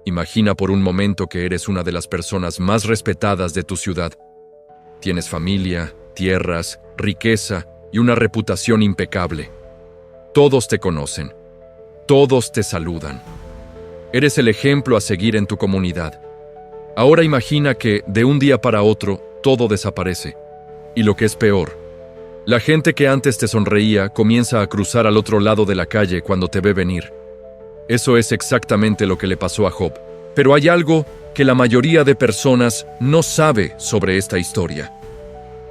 Imagina por un momento que eres una de las personas más respetadas de tu ciudad. Tienes familia, tierras, riqueza y una reputación impecable. Todos te conocen. Todos te saludan. Eres el ejemplo a seguir en tu comunidad. Ahora imagina que, de un día para otro, todo desaparece. Y lo que es peor, la gente que antes te sonreía comienza a cruzar al otro lado de la calle cuando te ve venir. Eso es exactamente lo que le pasó a Job. Pero hay algo que la mayoría de personas no sabe sobre esta historia.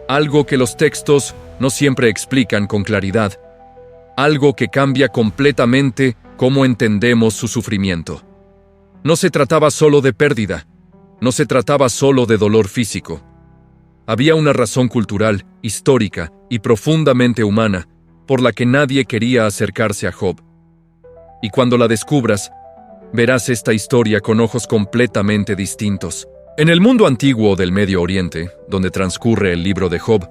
Algo que los textos no siempre explican con claridad. Algo que cambia completamente cómo entendemos su sufrimiento. No se trataba solo de pérdida. No se trataba solo de dolor físico. Había una razón cultural, histórica y profundamente humana por la que nadie quería acercarse a Job. Y cuando la descubras, verás esta historia con ojos completamente distintos. En el mundo antiguo del Medio Oriente, donde transcurre el libro de Job,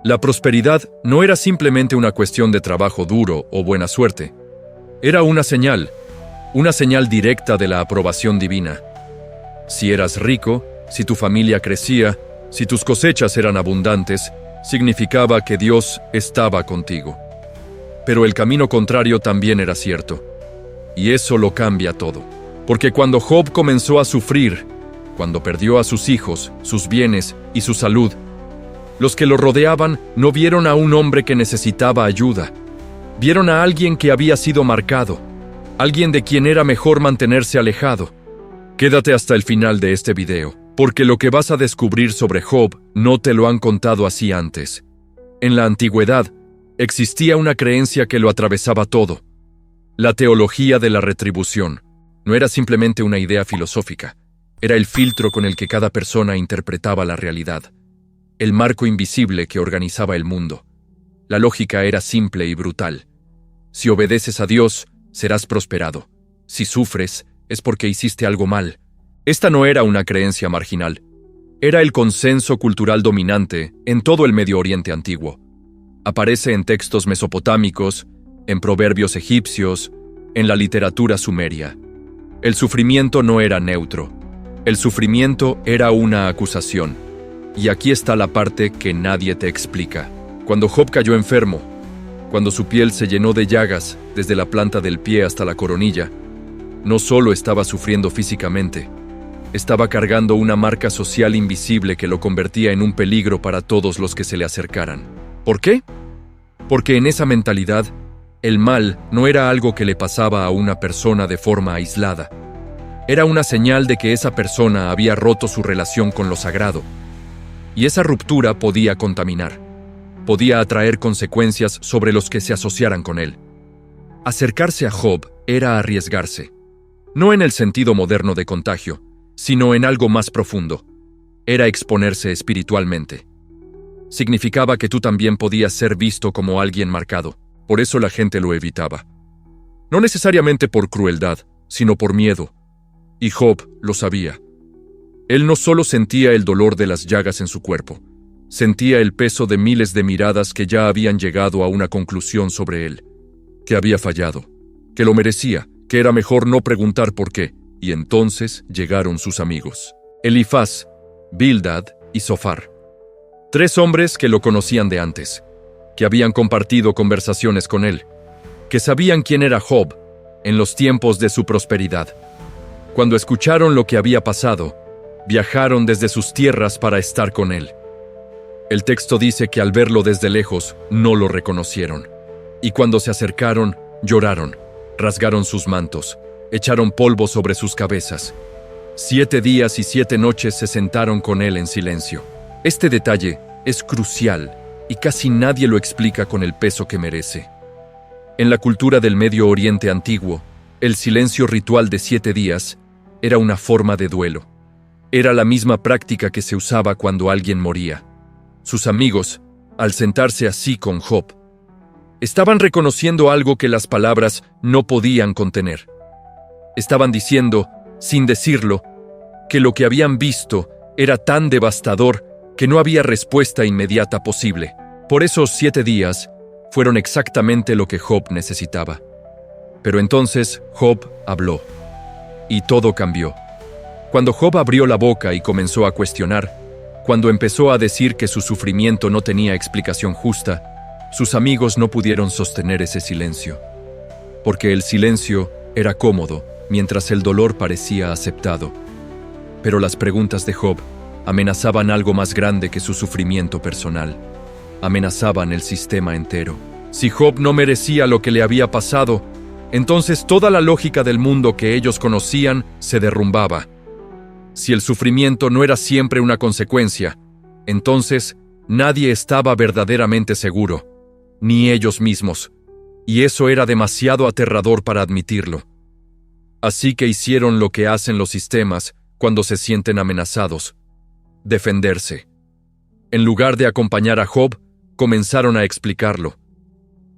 la prosperidad no era simplemente una cuestión de trabajo duro o buena suerte. Era una señal directa de la aprobación divina. Si eras rico, si tu familia crecía, si tus cosechas eran abundantes, significaba que Dios estaba contigo. Pero el camino contrario también era cierto. Y eso lo cambia todo. Porque cuando Job comenzó a sufrir, cuando perdió a sus hijos, sus bienes y su salud, los que lo rodeaban no vieron a un hombre que necesitaba ayuda. Vieron a alguien que había sido marcado, alguien de quien era mejor mantenerse alejado. Quédate hasta el final de este video, porque lo que vas a descubrir sobre Job no te lo han contado así antes. En la antigüedad, existía una creencia que lo atravesaba todo. La teología de la retribución no era simplemente una idea filosófica, era el filtro con el que cada persona interpretaba la realidad, el marco invisible que organizaba el mundo. La lógica era simple y brutal. Si obedeces a Dios, serás prosperado. Si sufres, es porque hiciste algo mal. Esta no era una creencia marginal. Era el consenso cultural dominante en todo el Medio Oriente antiguo. Aparece en textos mesopotámicos, en proverbios egipcios, en la literatura sumeria. El sufrimiento no era neutro. El sufrimiento era una acusación. Y aquí está la parte que nadie te explica. Cuando Job cayó enfermo, cuando su piel se llenó de llagas desde la planta del pie hasta la coronilla, no solo estaba sufriendo físicamente, estaba cargando una marca social invisible que lo convertía en un peligro para todos los que se le acercaran. ¿Por qué? Porque en esa mentalidad, el mal no era algo que le pasaba a una persona de forma aislada. Era una señal de que esa persona había roto su relación con lo sagrado. Y esa ruptura podía contaminar. Podía atraer consecuencias sobre los que se asociaran con él. Acercarse a Job era arriesgarse. No en el sentido moderno de contagio, sino en algo más profundo. Era exponerse espiritualmente. Significaba que tú también podías ser visto como alguien marcado. Por eso la gente lo evitaba. No necesariamente por crueldad, sino por miedo. Y Job lo sabía. Él no solo sentía el dolor de las llagas en su cuerpo, sentía el peso de miles de miradas que ya habían llegado a una conclusión sobre él, que había fallado, que lo merecía, que era mejor no preguntar por qué, y entonces llegaron sus amigos, Elifaz, Bildad y Zofar. 3 hombres que lo conocían de antes, que habían compartido conversaciones con él, que sabían quién era Job en los tiempos de su prosperidad. Cuando escucharon lo que había pasado, viajaron desde sus tierras para estar con él. El texto dice que al verlo desde lejos, no lo reconocieron. Y cuando se acercaron, lloraron, rasgaron sus mantos, echaron polvo sobre sus cabezas. 7 días y 7 noches se sentaron con él en silencio. Este detalle es crucial y casi nadie lo explica con el peso que merece. En la cultura del Medio Oriente antiguo, el silencio ritual de 7 días era una forma de duelo. Era la misma práctica que se usaba cuando alguien moría. Sus amigos, al sentarse así con Job, estaban reconociendo algo que las palabras no podían contener. Estaban diciendo, sin decirlo, que lo que habían visto era tan devastador que no había respuesta inmediata posible. Por esos 7 días fueron exactamente lo que Job necesitaba. Pero entonces Job habló, y todo cambió. Cuando Job abrió la boca y comenzó a cuestionar, cuando empezó a decir que su sufrimiento no tenía explicación justa, sus amigos no pudieron sostener ese silencio. Porque el silencio era cómodo, mientras el dolor parecía aceptado. Pero las preguntas de Job amenazaban algo más grande que su sufrimiento personal. Amenazaban el sistema entero. Si Job no merecía lo que le había pasado, entonces toda la lógica del mundo que ellos conocían se derrumbaba. Si el sufrimiento no era siempre una consecuencia, entonces nadie estaba verdaderamente seguro, ni ellos mismos, y eso era demasiado aterrador para admitirlo. Así que hicieron lo que hacen los sistemas cuando se sienten amenazados: defenderse. En lugar de acompañar a Job, comenzaron a explicarlo.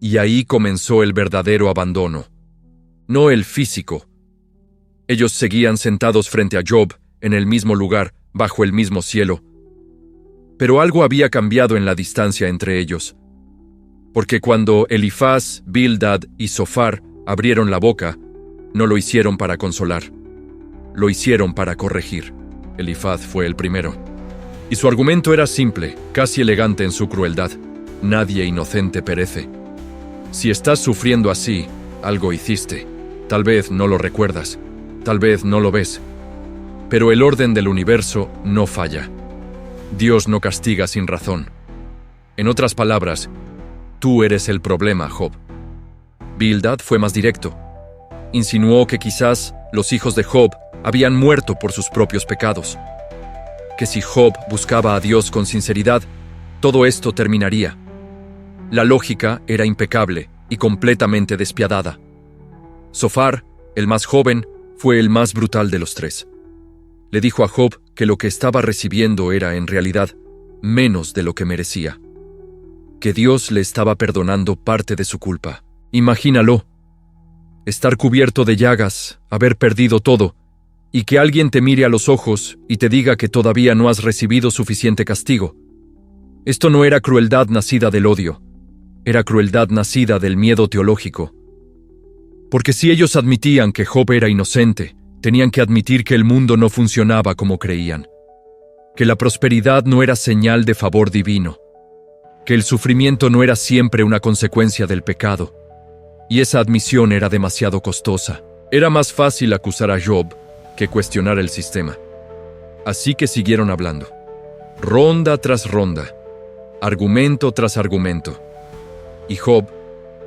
Y ahí comenzó el verdadero abandono. No el físico. Ellos seguían sentados frente a Job, en el mismo lugar, bajo el mismo cielo. Pero algo había cambiado en la distancia entre ellos. Porque cuando Elifaz, Bildad y Zofar abrieron la boca, no lo hicieron para consolar. Lo hicieron para corregir. Elifaz fue el primero. Y su argumento era simple, casi elegante en su crueldad. Nadie inocente perece. Si estás sufriendo así, algo hiciste. Tal vez no lo recuerdas, tal vez no lo ves. Pero el orden del universo no falla. Dios no castiga sin razón. En otras palabras, tú eres el problema, Job. Bildad fue más directo. Insinuó que quizás los hijos de Job habían muerto por sus propios pecados. Que si Job buscaba a Dios con sinceridad, todo esto terminaría. La lógica era impecable y completamente despiadada. Zofar, el más joven, fue el más brutal de los tres. Le dijo a Job que lo que estaba recibiendo era, en realidad, menos de lo que merecía. Que Dios le estaba perdonando parte de su culpa. Imagínalo. Estar cubierto de llagas, haber perdido todo, y que alguien te mire a los ojos y te diga que todavía no has recibido suficiente castigo. Esto no era crueldad nacida del odio, era crueldad nacida del miedo teológico. Porque si ellos admitían que Job era inocente, tenían que admitir que el mundo no funcionaba como creían, que la prosperidad no era señal de favor divino, que el sufrimiento no era siempre una consecuencia del pecado, y esa admisión era demasiado costosa. Era más fácil acusar a Job que cuestionar el sistema. Así que siguieron hablando, ronda tras ronda, argumento tras argumento. Y Job,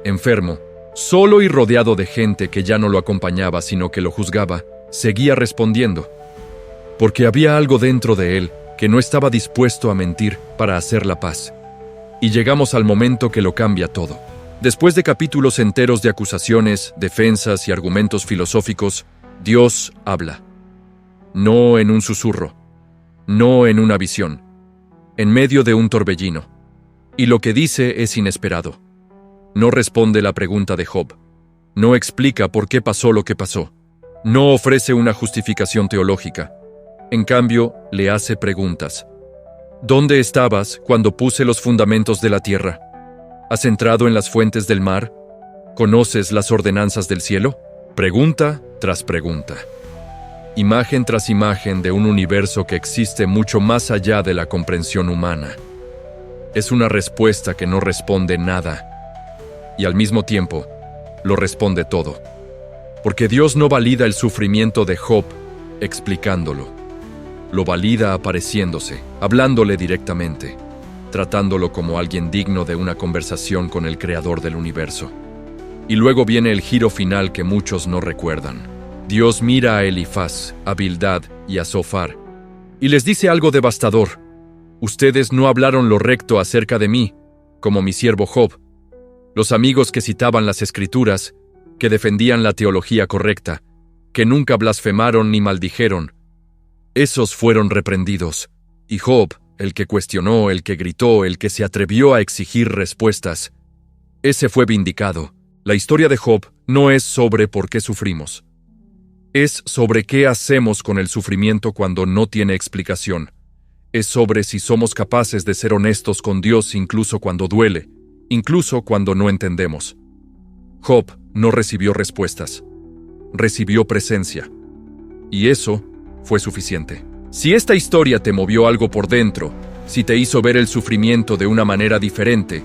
enfermo, solo y rodeado de gente que ya no lo acompañaba sino que lo juzgaba, seguía respondiendo, porque había algo dentro de él que no estaba dispuesto a mentir para hacer la paz. Y llegamos al momento que lo cambia todo. Después de capítulos enteros de acusaciones, defensas y argumentos filosóficos, Dios habla. No en un susurro, no en una visión, en medio de un torbellino. Y lo que dice es inesperado. No responde la pregunta de Job. No explica por qué pasó lo que pasó. No ofrece una justificación teológica. En cambio, le hace preguntas. ¿Dónde estabas cuando puse los fundamentos de la tierra? ¿Has entrado en las fuentes del mar? ¿Conoces las ordenanzas del cielo? Pregunta tras pregunta. Imagen tras imagen de un universo que existe mucho más allá de la comprensión humana. Es una respuesta que no responde nada. Y al mismo tiempo, lo responde todo. Porque Dios no valida el sufrimiento de Job explicándolo. Lo valida apareciéndose, hablándole directamente, tratándolo como alguien digno de una conversación con el creador del universo. Y luego viene el giro final que muchos no recuerdan. Dios mira a Elifaz, a Bildad y a Zofar, y les dice algo devastador. Ustedes no hablaron lo recto acerca de mí, como mi siervo Job. Los amigos que citaban las Escrituras, que defendían la teología correcta, que nunca blasfemaron ni maldijeron, esos fueron reprendidos. Y Job, el que cuestionó, el que gritó, el que se atrevió a exigir respuestas, ese fue vindicado. La historia de Job no es sobre por qué sufrimos. Es sobre qué hacemos con el sufrimiento cuando no tiene explicación. Es sobre si somos capaces de ser honestos con Dios incluso cuando duele, incluso cuando no entendemos. Job no recibió respuestas. Recibió presencia. Y eso fue suficiente. Si esta historia te movió algo por dentro, si te hizo ver el sufrimiento de una manera diferente,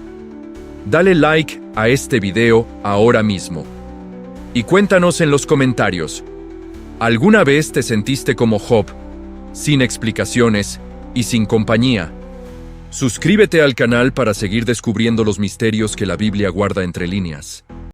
dale like a este video ahora mismo. Y cuéntanos en los comentarios, ¿alguna vez te sentiste como Job, sin explicaciones y sin compañía? Suscríbete al canal para seguir descubriendo los misterios que la Biblia guarda entre líneas.